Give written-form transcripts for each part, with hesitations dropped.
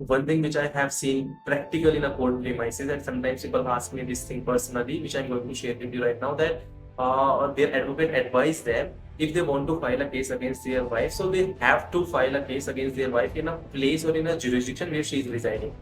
one thing which I have seen practically in a court premises, and sometimes people ask me this thing personally, which I'm going to share with you right now, that their advocate advised them if they want to file a case against their wife, so they have to file a case against their wife in a place or in a jurisdiction where she is residing.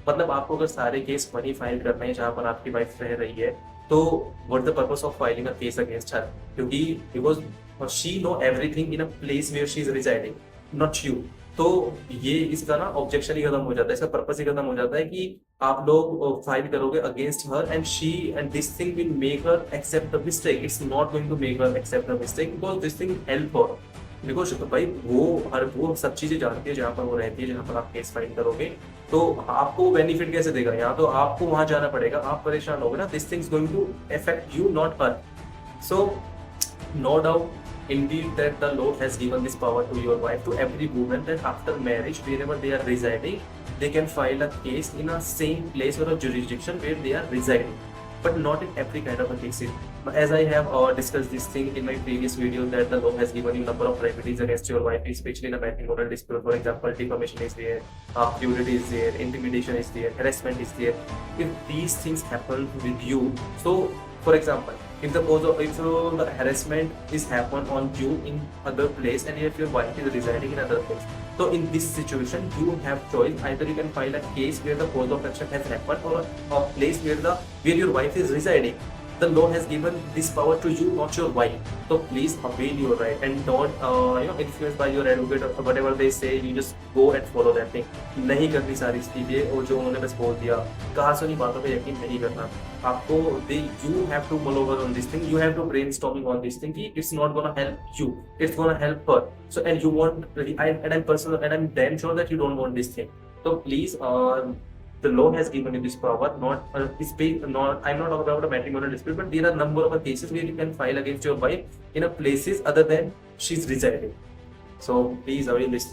मतलब आपको अगर सारे case वहीं file करने हैं जहाँ पर आपकी वाइफ रह रही है, तो what the purpose of filing a case against her? क्योंकि because she know everything in a place where she is residing, not you. तो ये इसका ना ऑब्जेक्शन ही खत्म हो जाता है, इसका पर्पस ही खत्म हो जाता है कि आप लोग फाइल करोगे against her and she and this thing will make her accept the mistake. It's not going to make her accept the mistake because this thing help her. Because भाई वो सब चीजें जानती है जहाँ पर वो रहती है, जहाँ पर आप केस फाइल करोगे, तो आपको बेनिफिट कैसे देगा? यहाँ तो आपको वहां जाना पड़ेगा, आप परेशान होगे ना। This things going to affect you, not her. So no doubt indeed that the Lord has given this power to your wife, to every woman, that after marriage, wherever they are residing, they can file a case in a same place or a jurisdiction where they are residing, but not in every kind of a case. As I have discussed this thing in my previous video, that the law has given you number of remedies against your wife, especially in a matrimonial dispute. For example, defamation is there, purity is there, intimidation is there, harassment is there. If these things happen with you, so for example, if the harassment is happen on you in other place and if your wife is residing in other place, so in this situation you have choice. Either you can file a case where the cause of action has happened, or a place where your wife is residing. The law has given this power to you, not your wife. So please avail your right and don't influenced by your advocate or whatever they say. You just go and follow that thing. नहीं करनी सारी चीजें, और जो उन्होंने बस बोल दिया, कहा सुनी बातों पे यकीन नहीं करना। आपको you have to mull over on this thing. You have to brainstorming on this thing. It's not gonna help you. It's gonna help her. So and you want, and I'm damn sure that you don't want this thing. So please, the law has given you this power. Not I'm not talking about a matrimonial dispute, but there are number of cases where you can file against your wife in a places other than she's residing. So please avail this thing.